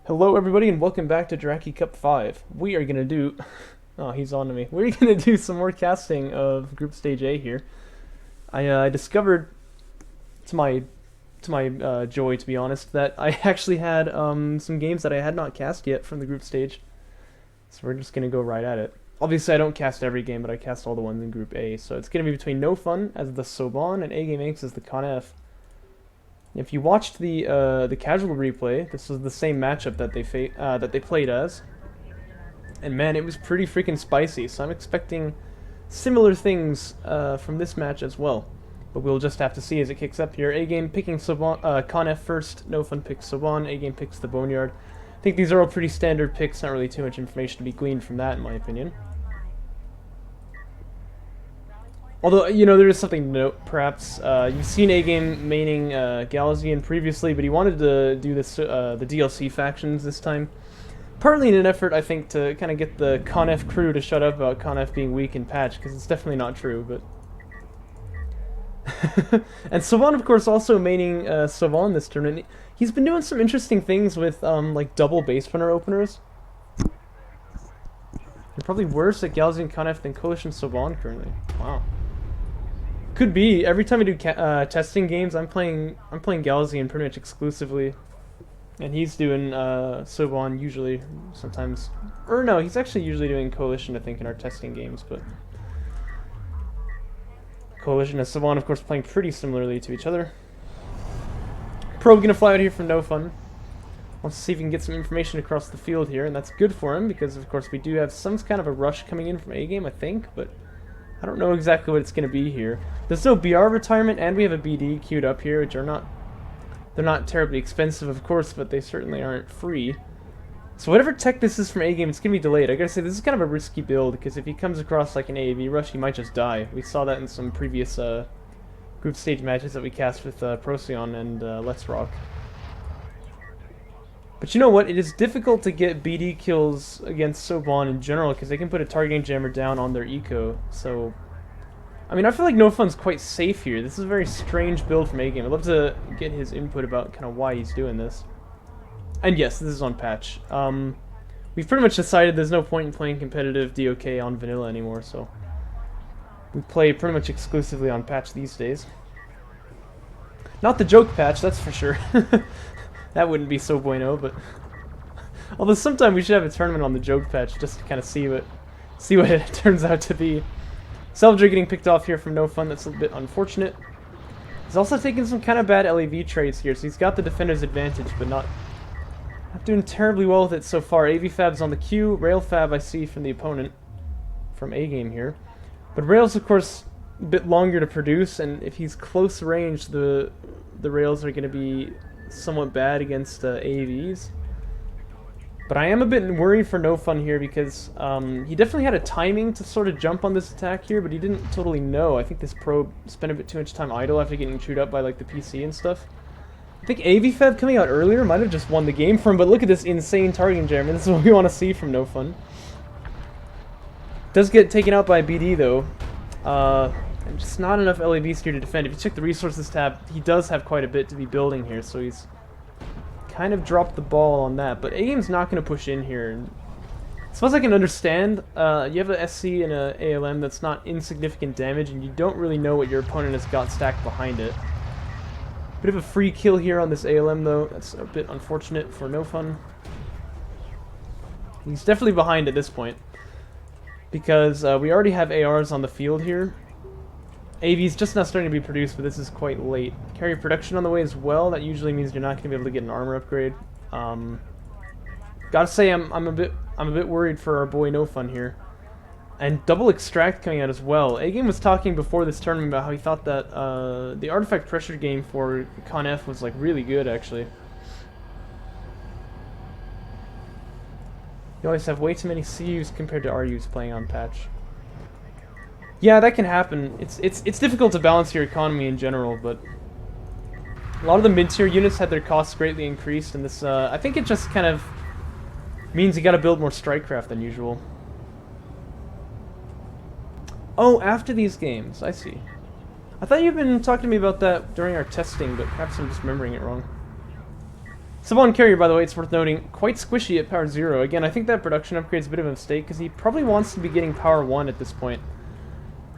Hello everybody and welcome back to Jaraci Cup 5. We are gonna do... Oh, he's on to me. We're gonna do some more casting of Groupstage A here. I discovered, to my joy to be honest, that I actually had some games that I had not cast yet from the group stage. So we're just gonna go right at it. Obviously I don't cast every game, but I cast all the ones in Group A. So it's gonna be between NoFun as the Soban and AGameAnx as the ConF. If you watched the casual replay, this was the same matchup that they played as, and man, it was pretty freaking spicy. So I'm expecting similar things from this match as well, but we'll just have to see as it kicks up here. A-game picking ConF first, NoFun picks Soban, A-game picks the Boneyard. I think these are all pretty standard picks. Not really too much information to be gleaned from that, in my opinion. Although, you know, there is something to note, perhaps. You've seen A-game maining Galzian previously, but he wanted to do this, the DLC factions this time. Partly in an effort, I think, to kind of get the ConF crew to shut up about ConF being weak in patch, because it's definitely not true, but... And Soban, of course, also maining Soban this tournament. He's been doing some interesting things with, like, double base runner openers. They're probably worse at Galzian ConF than Coalition Soban currently. Wow. Could be. Every time I do testing games, I'm playing Galzian pretty much exclusively, and he's doing Soban usually, sometimes, or no, he's actually usually doing Coalition, I think, in our testing games. But Coalition and Soban, of course, playing pretty similarly to each other. Probe gonna fly out here from NoFun. Wants to see if he can get some information across the field here, and that's good for him because, of course, we do have some kind of a rush coming in from A-game, I think, but I don't know exactly what it's going to be here. There's no BR retirement, and we have a BD queued up here, which are not... They're not terribly expensive, of course, but they certainly aren't free. So whatever tech this is from A-game, it's going to be delayed. I gotta say, this is kind of a risky build, because if he comes across like an AAV rush, he might just die. We saw that in some previous group stage matches that we cast with Procyon and Let's Rock. But you know what? It is difficult to get BD kills against Soban in general because they can put a targeting jammer down on their eco. So, I mean, I feel like NoFun's quite safe here. This is a very strange build from A-game. I'd love to get his input about kind of why he's doing this. And yes, this is on patch. We've pretty much decided there's no point in playing competitive DOK on vanilla anymore, so we play pretty much exclusively on patch these days. Not the joke patch, that's for sure. That wouldn't be so bueno, but... Although sometime we should have a tournament on the joke patch just to kind of see what it turns out to be. Salvager getting picked off here from NoFun, that's a bit unfortunate. He's also taking some kind of bad LAV trades here, so he's got the defender's advantage, but not doing terribly well with it so far. AV Fab's on the queue, Rail Fab I see from the opponent, from A-game here. But Rail's, of course, a bit longer to produce, and if he's close range, the Rails are going to be somewhat bad against AVs. But I am a bit worried for NoFun here because he definitely had a timing to sort of jump on this attack here, but he didn't totally know. I think this probe spent a bit too much time idle after getting chewed up by like the PC and stuff. I think AV Fab coming out earlier might have just won the game for him, but look at this insane targeting jammer. This is what we want to see from NoFun. Does get taken out by BD though. And just not enough LAVs here to defend. If you check the resources tab, he does have quite a bit to be building here, so he's kind of dropped the ball on that. But A-game's not going to push in here. And as far as I can understand, you have a SC and a ALM that's not insignificant damage, and you don't really know what your opponent has got stacked behind it. Bit of a free kill here on this ALM though. That's a bit unfortunate for NoFun. He's definitely behind at this point, because we already have ARs on the field here. AV's just now starting to be produced, but this is quite late. Carry production on the way as well. That usually means you're not going to be able to get an armor upgrade. Gotta say, I'm a bit worried for our boy NoFun here. And double extract coming out as well. A-game was talking before this tournament about how he thought that the artifact pressure game for ConF was like really good actually. You always have way too many CUs compared to RUs playing on patch. Yeah, that can happen. It's difficult to balance your economy in general, but a lot of the mid-tier units had their costs greatly increased, and this I think it just kind of means you gotta build more strikecraft than usual. Oh, after these games, I see. I thought you'd been talking to me about that during our testing, but perhaps I'm just remembering it wrong. Saban carrier, by the way, it's worth noting, quite squishy at power 0. Again, I think that production upgrade's a bit of a mistake, because he probably wants to be getting power 1 at this point.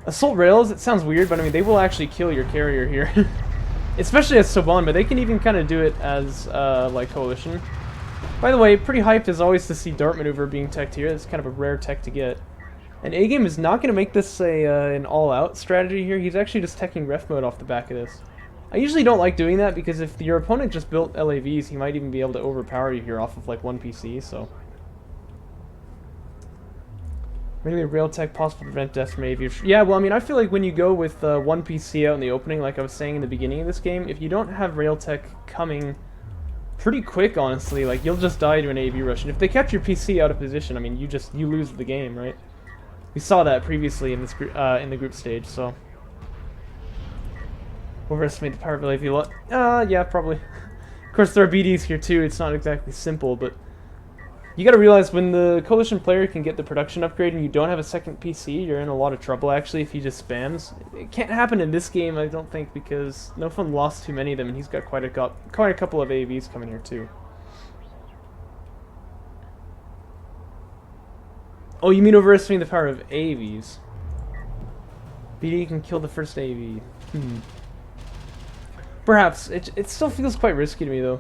Assault rails, it sounds weird, but I mean, they will actually kill your carrier here. Especially as Saban, but they can even kind of do it as, like, Coalition. By the way, pretty hyped as always to see Dart Maneuver being teched here. It's kind of a rare tech to get. And A-Game is not going to make this an all-out strategy here. He's actually just teching ref mode off the back of this. I usually don't like doing that because if your opponent just built LAVs, he might even be able to overpower you here off of like one PC, so. Mainly rail tech, possible to prevent death from AV. Yeah, well, I mean, I feel like when you go with one PC out in the opening, like I was saying in the beginning of this game, if you don't have rail tech coming pretty quick, honestly, like you'll just die to an AV rush. And if they catch your PC out of position, I mean, you lose the game, right? We saw that previously in this in the group stage, so. Overestimate the power of LAV a lot. Yeah, probably. Of course, there are BDs here too. It's not exactly simple, but you gotta realize when the Coalition player can get the production upgrade and you don't have a second PC, you're in a lot of trouble, actually, if he just spams. It can't happen in this game, I don't think, because NoFun lost too many of them, and he's got quite a couple of AVs coming here too. Oh, you mean overestimating the power of AVs? BD can kill the first AV. Perhaps. It still feels quite risky to me, though.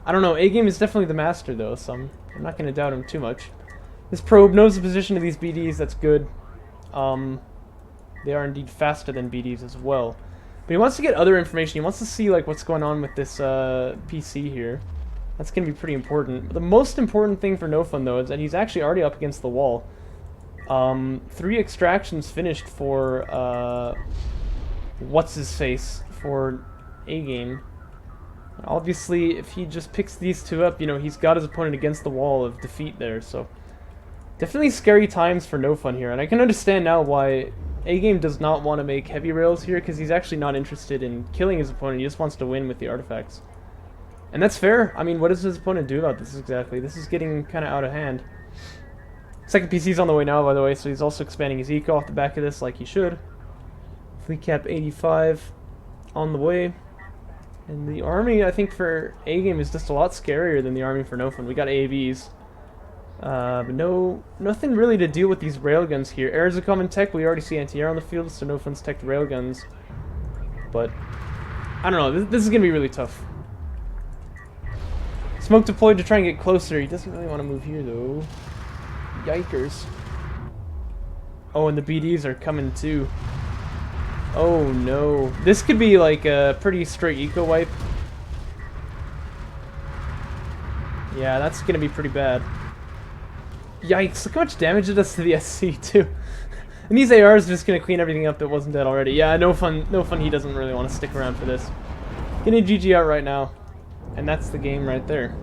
I don't know. A-Game is definitely the master, though, so I'm not going to doubt him too much. This probe knows the position of these BDs. That's good. They are indeed faster than BDs as well. But he wants to get other information. He wants to see like what's going on with this PC here. That's going to be pretty important. But the most important thing for NoFun, though, is that he's actually already up against the wall. 3 extractions finished for... what's-his-face for A-Game. Obviously, if he just picks these two up, you know, he's got his opponent against the wall of defeat there, so... Definitely scary times for NoFun here, and I can understand now why A-Game does not want to make heavy rails here, because he's actually not interested in killing his opponent, he just wants to win with the artifacts. And that's fair. I mean, what does his opponent do about this exactly? This is getting kind of out of hand. Second PC's on the way now, by the way, so he's also expanding his eco off the back of this like he should. Fleet cap 85 on the way. And the army, I think, for A-Game is just a lot scarier than the army for NoFun. We got AVs. But nothing really to deal with these railguns here. Air is a common tech. We already see anti-air on the field, so NoFun's tech railguns. But, I don't know. This is going to be really tough. Smoke deployed to try and get closer. He doesn't really want to move here, though. Yikers. Oh, and the BDs are coming, too. Oh no. This could be like a pretty straight eco wipe. Yeah, that's gonna be pretty bad. Yikes, look how much damage it does to the SC too. And these ARs are just gonna clean everything up that wasn't dead already. Yeah, NoFun, he doesn't really want to stick around for this. Getting GG out right now. And that's the game right there.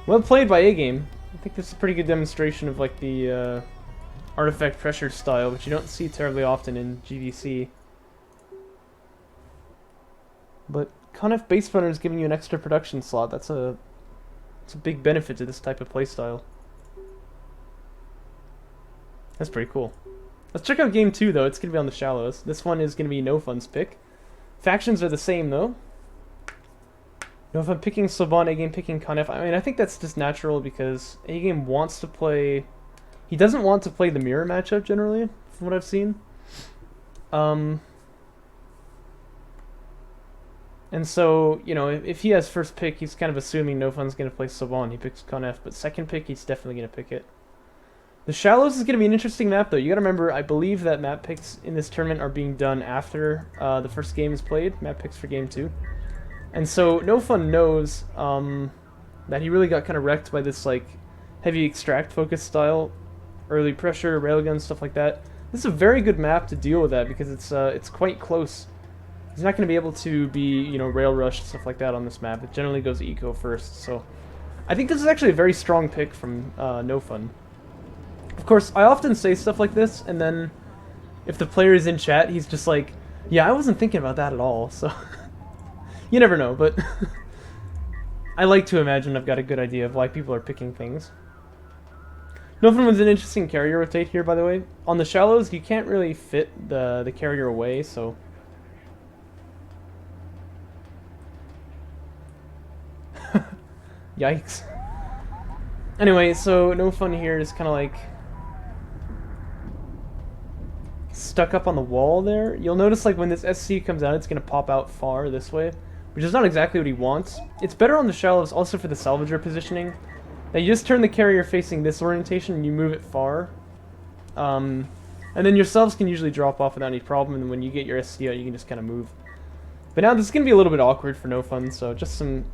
Well played by A-Game. I think this is a pretty good demonstration of like the artifact pressure style, which you don't see terribly often in GVC. But Conf Base Runner is giving you an extra production slot. That's a big benefit to this type of playstyle. That's pretty cool. Let's check out game 2 though. It's gonna be on the shallows. This one is gonna be NoFun's pick. Factions are the same though. NoFun picking Saban, A-Game picking Conf. I mean, I think that's just natural because A-Game wants to play. He doesn't want to play the mirror matchup, generally, from what I've seen. And so, you know, if he has first pick, he's kind of assuming NoFun's going to play Saban. He picks Conf, but second pick, he's definitely going to pick it. The Shallows is going to be an interesting map, though. You got to remember, I believe that map picks in this tournament are being done after the first game is played. Map picks for game 2. And so, NoFun knows that he really got kind of wrecked by this, like, heavy extract focus style. Early pressure, railgun, stuff like that. This is a very good map to deal with that because it's quite close. He's not going to be able to be, you know, rail rush, stuff like that on this map. It generally goes eco first, so I think this is actually a very strong pick from NoFun. Of course, I often say stuff like this, and then if the player is in chat, he's just like, yeah, I wasn't thinking about that at all, so you never know, but I like to imagine I've got a good idea of why people are picking things. NoFun was an interesting carrier rotate here, by the way. On the shallows, you can't really fit the carrier away, so Yikes. Anyway, so NoFun here is kind of like stuck up on the wall there. You'll notice like when this SC comes out, it's going to pop out far this way, which is not exactly what he wants. It's better on the shallows also for the salvager positioning. Now you just turn the carrier facing this orientation and you move it far. And then yourselves can usually drop off without any problem, and when you get your SC out, you can just kind of move. But now this is going to be a little bit awkward for NoFun, so just some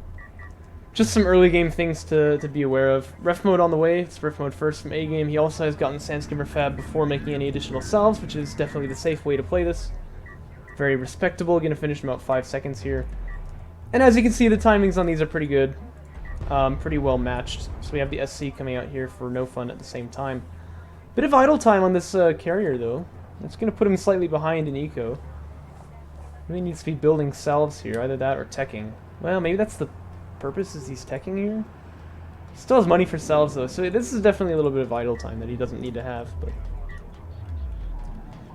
early game things to be aware of. Ref mode on the way. It's ref mode first from A-Game. He also has gotten Sandskimmer Fab before making any additional salves, which is definitely the safe way to play this. Very respectable. Going to finish in about 5 seconds here. And as you can see, the timings on these are pretty good. Pretty well matched. So we have the SC coming out here for NoFun at the same time. Bit of idle time on this carrier, though. It's going to put him slightly behind in eco. Really needs to be building salves here. Either that or teching. Well, maybe that's the purpose, is he's teching here. Still has money for salves though, so this is definitely a little bit of idle time that he doesn't need to have. But of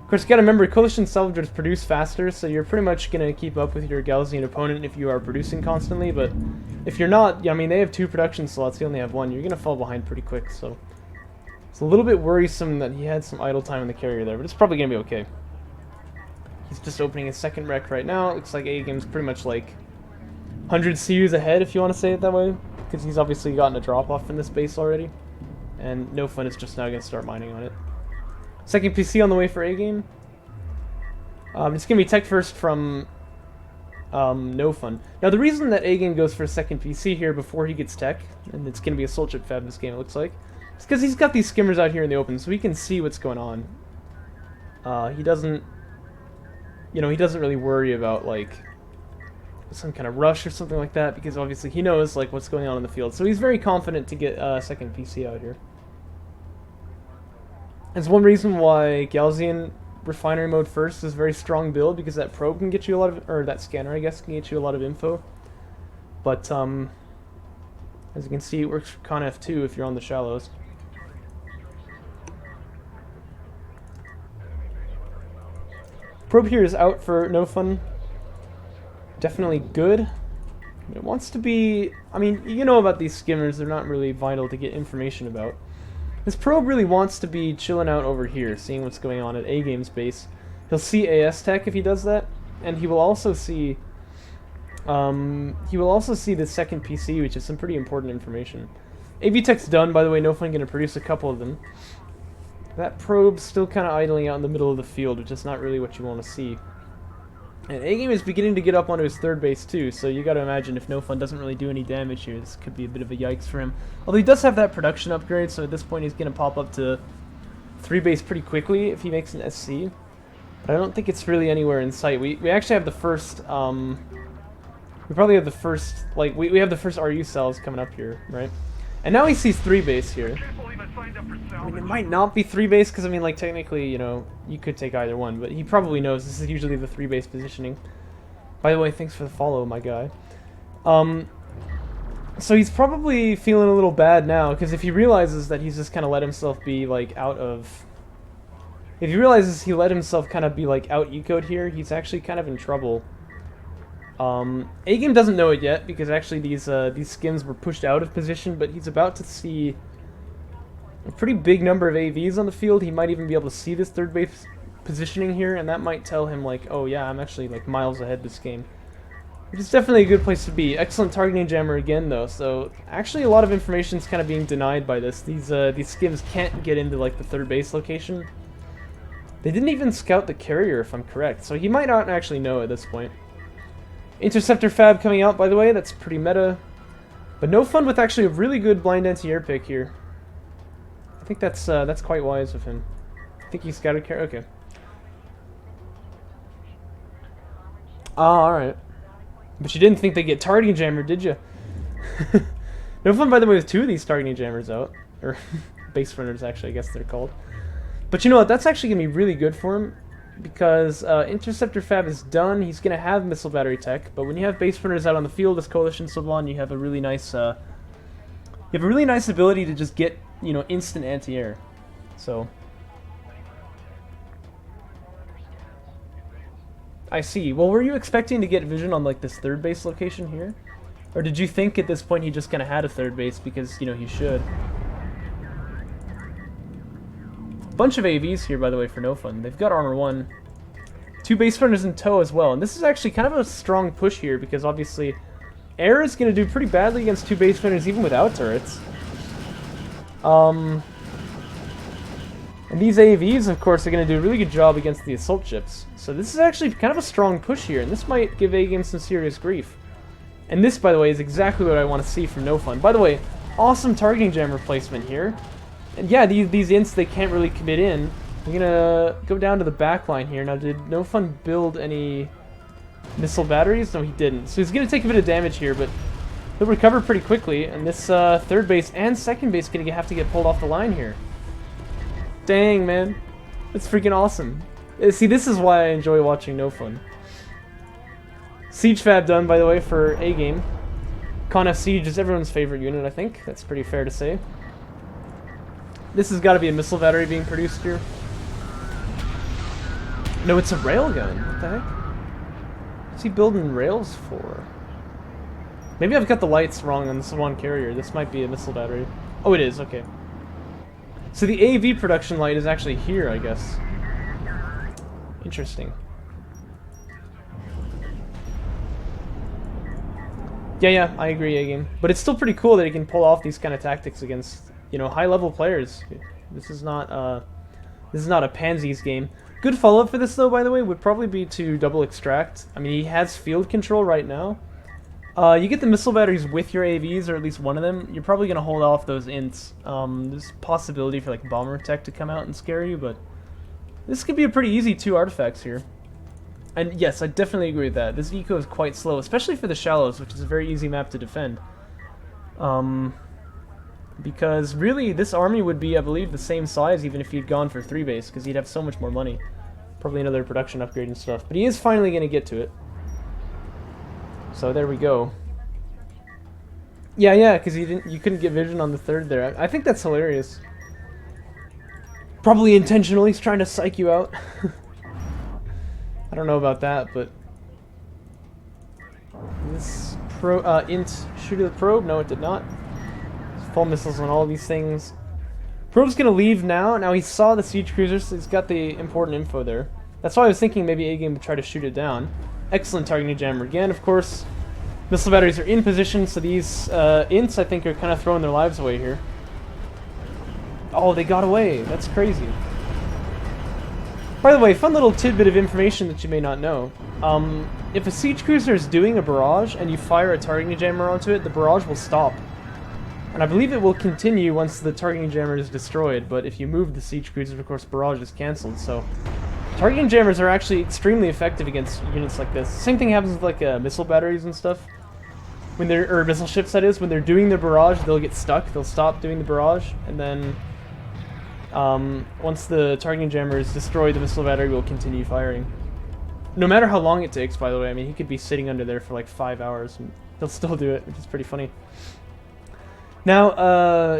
course, you gotta remember, Coalition salvagers produce faster, so you're pretty much gonna keep up with your Gaussian opponent if you are producing constantly. But if you're not, I mean, they have 2 production slots, you only have 1. You're gonna fall behind pretty quick. So it's a little bit worrisome that he had some idle time in the carrier there, but it's probably gonna be okay. He's just opening his second rec right now. It looks like A-Game's pretty much like 100 CUs ahead, if you want to say it that way, because he's obviously gotten a drop-off in this base already, and NoFun is just now going to start mining on it. Second PC on the way for A-Game. It's going to be tech first from NoFun. Now, the reason that A-Game goes for a second PC here before he gets tech, and it's going to be a soul chip fab this game, it looks like, is because he's got these skimmers out here in the open, so he can see what's going on. He doesn't, you know, he doesn't really worry about, like, some kind of rush or something like that, because obviously he knows like what's going on in the field, so he's very confident to get a second PC out here. That's one reason why Gaussian refinery mode first is a very strong build, because that probe can get you a lot of, or that scanner I guess, can get you a lot of info. But as you can see, it works for Conf too if you're on the shallows. Probe here is out for NoFun. Definitely good. It wants to be, I mean, you know about these skimmers, they're not really vital to get information about. This probe really wants to be chilling out over here, seeing what's going on at A-Game's base. He'll see AS tech if he does that, and he will also see the second PC, which is some pretty important information. AV tech's done, by the way. NoFun going to produce a couple of them. That probe's still kind of idling out in the middle of the field, which is not really what you want to see. And A-Game is beginning to get up onto his third base too, so you gotta imagine if NoFun doesn't really do any damage here, this could be a bit of a yikes for him. Although he does have that production upgrade, so at this point he's gonna pop up to 3 base pretty quickly if he makes an SC. But I don't think it's really anywhere in sight. We actually have the first, we probably have the first, like, we have the first RU cells coming up here, right? And now he sees 3 base here. I mean, it might not be 3 base, because I mean, like, technically, you know, you could take either one, but he probably knows this is usually the 3 base positioning. By the way, thanks for the follow, my guy. So he's probably feeling a little bad now, because if he realizes that he's just kind of let himself be, like, out of... If he realizes he let himself kind of be, like, out-ecoed here, he's actually kind of in trouble. A-Game doesn't know it yet, because actually these skims were pushed out of position, but he's about to see a pretty big number of AVs on the field. He might even be able to see this third base positioning here, and that might tell him, like, oh yeah, I'm actually, like, miles ahead this game. Which is definitely a good place to be. Excellent targeting jammer again, though, so actually a lot of information is kind of being denied by this. These skims can't get into, like, the third base location. They didn't even scout the carrier, if I'm correct, so he might not actually know at this point. Interceptor fab coming out, by the way, that's pretty meta. But NoFun with actually a really good blind anti-air pick here. I think that's quite wise of him. I think he scouted carrier, okay. Ah, alright. But you didn't think they'd get targeting jammer, did you? NoFun, by the way, with 2 of these targeting jammers out. Or base runners, actually, I guess they're called. But you know what, that's actually going to be really good for him. Because Interceptor Fab is done, he's going to have missile battery tech, but when you have base runners out on the field as Coalition Soban, you have a really nice ability to just get, you know, instant anti-air. So I see. Well, were you expecting to get vision on, like, this third base location here? Or did you think at this point he just kind of had a third base because, you know, he should? Bunch of AVs here, by the way, for NoFun. They've got armor 1. 2 base runners in tow as well. And this is actually kind of a strong push here because obviously air is going to do pretty badly against 2 base runners even without turrets. And these AVs, of course, are going to do a really good job against the assault ships. So this is actually kind of a strong push here, and this might give AGameAnx some serious grief. And this, by the way, is exactly what I want to see from NoFun. By the way, awesome targeting jam replacement here. And yeah, these ints, they can't really commit in. We're going to go down to the back line here. Now, did NoFun build any missile batteries? No, he didn't. So he's going to take a bit of damage here, but he'll recover pretty quickly. And this third base and second base going to have to get pulled off the line here. Dang, man. That's freaking awesome. See, this is why I enjoy watching NoFun. Siege Fab done, by the way, for A-Game. Con F Siege is everyone's favorite unit, I think. That's pretty fair to say. This has got to be a missile battery being produced here. No, it's a railgun. What the heck? What's he building rails for? Maybe I've got the lights wrong on this one carrier. This might be a missile battery. Oh, it is. Okay. So the AV production light is actually here, I guess. Interesting. Yeah, I agree, A-Game. But it's still pretty cool that he can pull off these kind of tactics against, you know, high-level players. This is not a pansies game. Good follow-up for this, though, by the way, would probably be to double extract. I mean, he has field control right now. You get the missile batteries with your AVs, or at least one of them. You're probably going to hold off those ints. There's possibility for, like, bomber tech to come out and scare you, but this could be a pretty easy 2 artifacts here. And yes, I definitely agree with that. This eco is quite slow, especially for the shallows, which is a very easy map to defend. Because really, this army would be, I believe, the same size even if he'd gone for 3 base, because he'd have so much more money. Probably another production upgrade and stuff. But he is finally going to get to it. So there we go. Yeah, because you couldn't get vision on the third there. I think that's hilarious. Probably intentionally, he's trying to psych you out. I don't know about that, but this int shoot at the probe. No, it did not. Fall missiles on all these things. Probe's gonna leave now. Now he saw the siege cruiser, so he's got the important info there. That's why I was thinking maybe A-Game would try to shoot it down. Excellent targeting jammer again, of course. Missile batteries are in position, so these ints I think are kind of throwing their lives away here. Oh, they got away. That's crazy. By the way, fun little tidbit of information that you may not know. If a siege cruiser is doing a barrage and you fire a targeting jammer onto it, the barrage will stop. And I believe it will continue once the targeting jammer is destroyed, but if you move the siege cruiser, of course, barrage is cancelled. So targeting jammers are actually extremely effective against units like this. Same thing happens with like missile batteries and stuff. When they're, or missile ships that is, when they're doing the barrage, they'll get stuck, they'll stop doing the barrage, and then once the targeting jammer is destroyed, the missile battery will continue firing. No matter how long it takes, by the way. I mean, he could be sitting under there for like 5 hours, and he'll still do it, which is pretty funny. Now,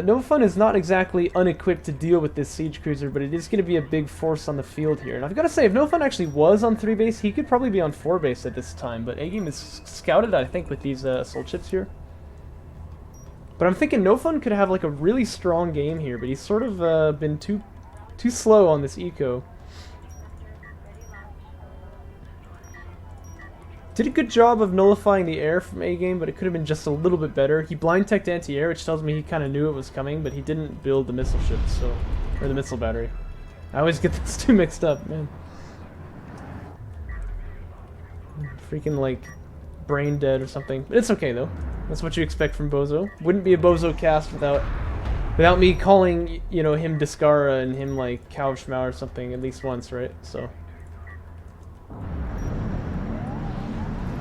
NoFun is not exactly unequipped to deal with this siege cruiser, but it is going to be a big force on the field here. And I've got to say, if NoFun actually was on 3 base, he could probably be on 4 base at this time. But A-Game is scouted, I think, with these assault ships here. But I'm thinking NoFun could have like a really strong game here, but he's sort of been too slow on this eco. Did a good job of nullifying the air from A-Game, but it could have been just a little bit better. He blind teched anti-air, which tells me he kind of knew it was coming, but he didn't build the missile ships, so, or the missile battery. I always get those two mixed up, man. Freaking like brain dead or something, but it's okay though. That's what you expect from Bozo. Wouldn't be a Bozo cast without me calling, you know, him Discara and him like Cow Schmau or something at least once, right? So.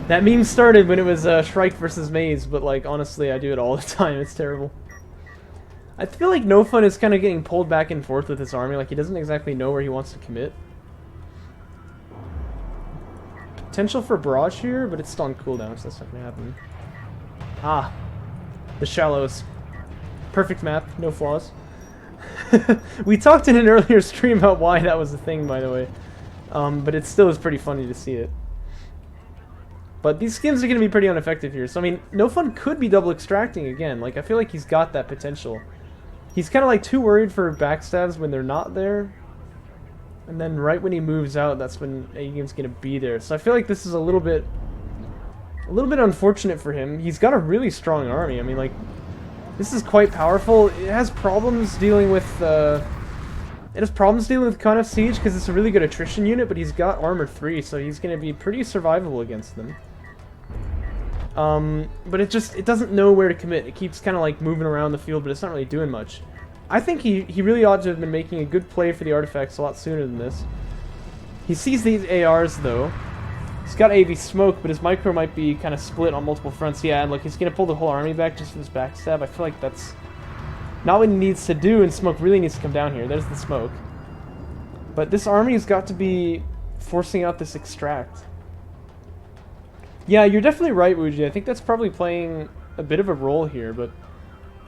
That meme started when it was Shrike versus Maze, but like honestly, I do it all the time. It's terrible. I feel like NoFun is kind of getting pulled back and forth with his army. Like he doesn't exactly know where he wants to commit. Potential for barrage here, but it's still on cooldown, so that's not gonna happen. Ah, the shallows. Perfect map, no flaws. We talked in an earlier stream about why that was a thing, by the way. But it still is pretty funny to see it. But these skims are going to be pretty ineffective here. So, I mean, NoFun could be double extracting again. Like, I feel like he's got that potential. He's kind of like too worried for backstabs when they're not there. And then right when he moves out, that's when AGame's going to be there. So I feel like this is a little bit unfortunate for him. He's got a really strong army. I mean, like, this is quite powerful. It has problems dealing with Con of Siege because it's a really good attrition unit, but he's got armor 3, so he's going to be pretty survivable against them. But it doesn't know where to commit. It keeps kind of like moving around the field, but it's not really doing much. I think he really ought to have been making a good play for the artifacts a lot sooner than this. He sees these ARs though. He's got AV smoke, but his micro might be kind of split on multiple fronts. Yeah, and look, he's going to pull the whole army back just for this backstab. I feel like that's not what he needs to do, and smoke really needs to come down here. There's the smoke. But this army has got to be forcing out this extract. Yeah, you're definitely right, Wuji. I think that's probably playing a bit of a role here, but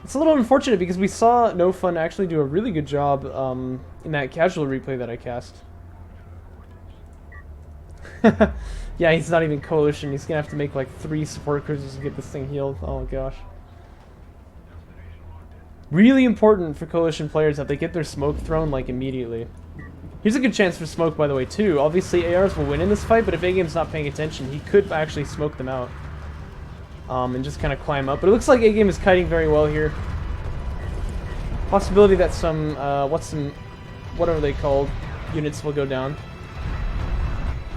it's a little unfortunate because we saw NoFun actually do a really good job in that casual replay that I cast. Yeah, he's not even coalition. He's gonna have to make like 3 support cruisers to get this thing healed. Oh gosh. Really important for coalition players that they get their smoke thrown like immediately. Here's a good chance for smoke, by the way, too. Obviously, ARs will win in this fight, but if AGame's not paying attention, he could actually smoke them out. And just kind of climb up. But it looks like AGame is kiting very well here. Possibility that some, what are they called? Units will go down.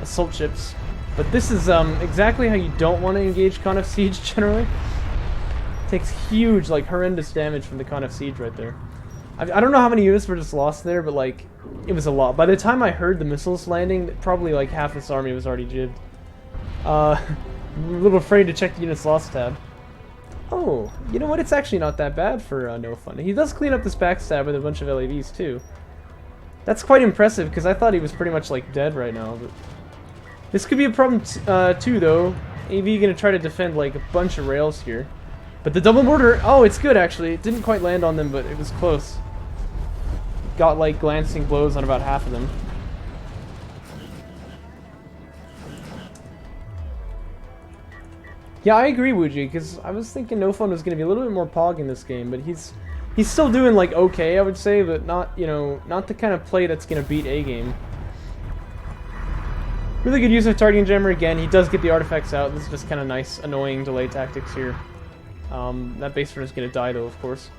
Assault ships. But this is exactly how you don't want to engage Con of Siege, generally. Takes huge, like, horrendous damage from the Con of Siege right there. I don't know how many units were just lost there, but, like, it was a lot. By the time I heard the missiles landing, probably, like, half this army was already jibbed. I'm a little afraid to check the units lost tab. Oh, you know what? It's actually not that bad for NoFun. He does clean up this backstab with a bunch of LAVs, too. That's quite impressive, because I thought he was pretty much, like, dead right now. But this could be a problem, too, though. AV gonna try to defend, like, a bunch of rails here. But the double mortar, oh, it's good, actually. It didn't quite land on them, but it was close. Got, like, glancing blows on about half of them. Yeah, I agree, Wuji, because I was thinking NoFun was going to be a little bit more pog in this game, but he's still doing, like, okay, I would say, but not, you know, not the kind of play that's going to beat A-game. Really good use of targeting jammer again. He does get the artifacts out. This is just kind of nice, annoying delay tactics here. That base runner is going to die, though, of course.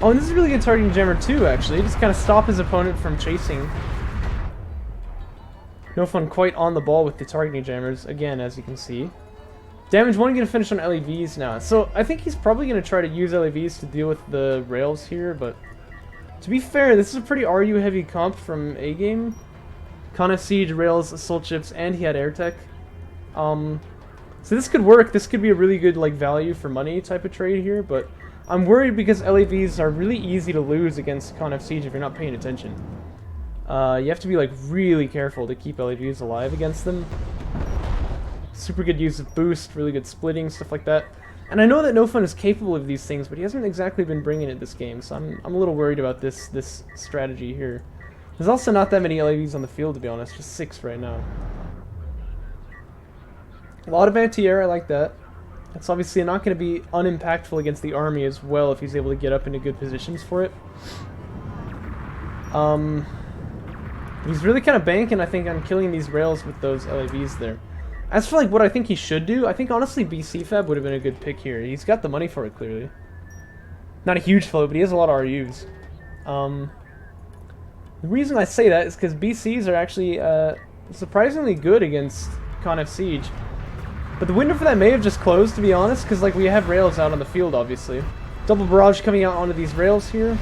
Oh, and this is really good targeting jammer, too, actually. Just kind of stop his opponent from chasing. NoFun quite on the ball with the targeting jammers, again, as you can see. Damage 1 going to finish on LEVs now. So, I think he's probably going to try to use LEVs to deal with the rails here, but to be fair, this is a pretty RU-heavy comp from A-Game. Con of Siege, rails, assault ships, and he had air tech. So this could work. This could be a really good, like, value for money type of trade here, but I'm worried because LAVs are really easy to lose against Con of Siege if you're not paying attention. You have to be, like, really careful to keep LAVs alive against them. Super good use of boost, really good splitting, stuff like that. And I know that NoFun is capable of these things, but he hasn't exactly been bringing it this game, so I'm a little worried about this strategy here. There's also not that many LAVs on the field, to be honest, just 6 right now. A lot of anti-air, I like that. It's obviously not going to be unimpactful against the army as well if he's able to get up into good positions for it. He's really kind of banking, I think, on killing these rails with those LAVs there. As for, like, what I think he should do, I think, honestly, BC Fab would have been a good pick here. He's got the money for it, clearly. Not a huge flow, but he has a lot of RUs. The reason I say that is because BCs are actually surprisingly good against Con of Siege. But the window for that may have just closed, to be honest, because, like, we have rails out on the field, obviously. Double barrage coming out onto these rails here.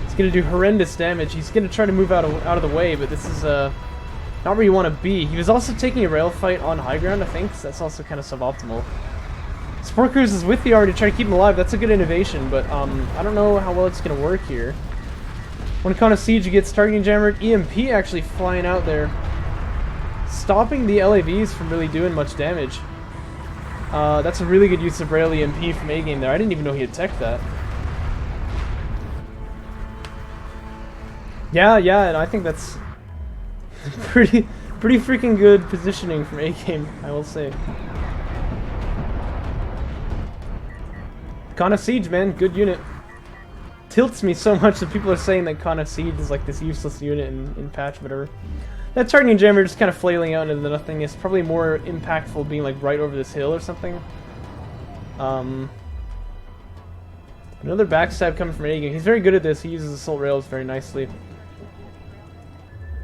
It's going to do horrendous damage. He's going to try to move out of the way, but this is not where you want to be. He was also taking a rail fight on high ground, I think, so that's also kind of suboptimal. Support Cruise is with the army to try to keep him alive. That's a good innovation, but I don't know how well it's going to work here. When Con of Siege gets targeting jammered, EMP actually flying out there, stopping the LAVs from really doing much damage. That's a really good use of rail EMP from A-Game there. I didn't even know he had teched that. Yeah, and I think that's pretty Pretty freaking good positioning from A-Game, I will say. Con of Siege, man, good unit. Tilts me so much that people are saying that Con of Siege is like this useless unit in patch, whatever. That targeting jammer just kind of flailing out into nothing is probably more impactful being like right over this hill or something. Another backstab coming from A-Game. He's very good at this. He uses assault rails very nicely.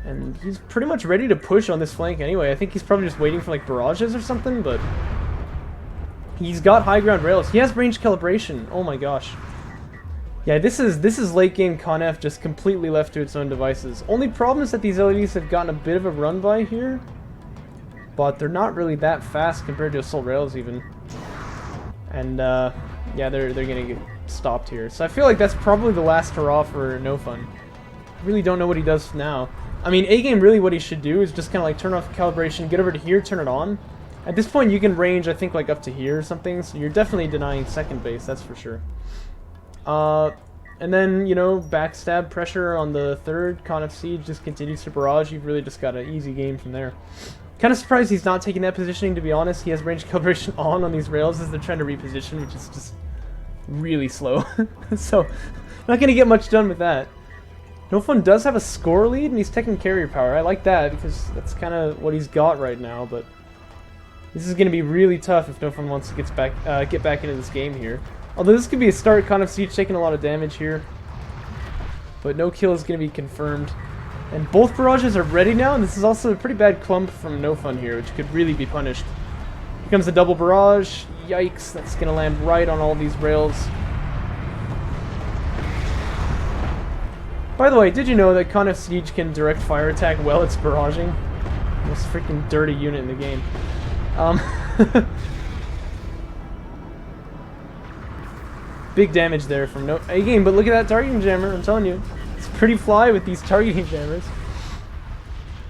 And he's pretty much ready to push on this flank anyway. I think he's probably just waiting for like barrages or something, but he's got high ground rails. He has range calibration. Oh my gosh. Yeah, this is late game Conf just completely left to its own devices. Only problem is that these LEDs have gotten a bit of a run by here, but they're not really that fast compared to assault rails even. And yeah, they're gonna get stopped here. So I feel like that's probably the last hurrah for NoFun. I really don't know what he does now. I mean, A-Game really what he should do is just kind of like turn off calibration, get over to here, turn it on. At this point you can range I think like up to here or something, so you're definitely denying second base, that's for sure. And then, you know, backstab pressure on the third. Con of Siege just continues to barrage. You've really just got an easy game from there. Kind of surprised he's not taking that positioning, to be honest. He has range calibration on these rails as they're trying to reposition, which is just really slow. So, not going to get much done with that. NoFun does have a score lead, and he's taking carrier power. I like that, because that's kind of what he's got right now, but this is going to be really tough if NoFun wants to get back into this game here. Although this could be a start, Con of Siege taking a lot of damage here. But no kill is going to be confirmed. And both barrages are ready now, and this is also a pretty bad clump from NoFun here, which could really be punished. Here comes the double barrage. Yikes, that's going to land right on all these rails. By the way, did you know that Con of Siege can direct fire attack while it's barraging? Most freaking dirty unit in the game. Big damage there from A-Game, but look at that targeting jammer, I'm telling you. It's pretty fly with these targeting jammers.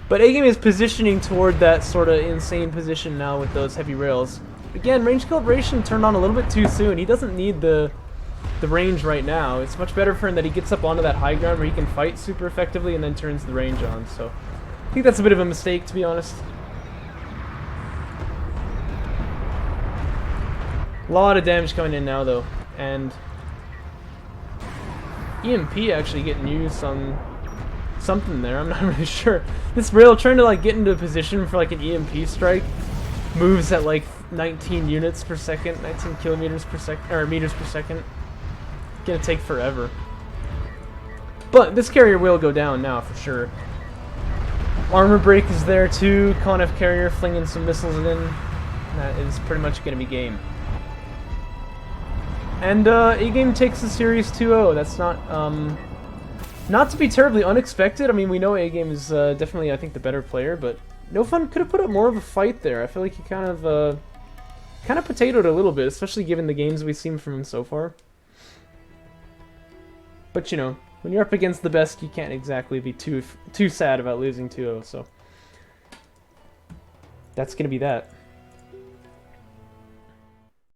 But A-Game is positioning toward that sort of insane position now with those heavy rails. Again, range calibration turned on a little bit too soon. He doesn't need the range right now. It's much better for him that he gets up onto that high ground where he can fight super effectively and then turns the range on. So I think that's a bit of a mistake, to be honest. A lot of damage coming in now, though. And EMP actually getting used on something there, I'm not really sure. This rail trying to like get into a position for like an EMP strike moves at like 19 units per second, 19 kilometers per second, or meters per second. Gonna take forever. But this carrier will go down now for sure. Armor break is there too, Con F carrier flinging some missiles in. That is pretty much gonna be game. And A-Game takes the series 2-0. That's not to be terribly unexpected. I mean, we know A-Game is definitely, I think, the better player, but NoFun could have put up more of a fight there. I feel like he kind of potatoed a little bit, especially given the games we've seen from him so far. But you know, when you're up against the best, you can't exactly be too sad about losing 2-0. So that's gonna be that.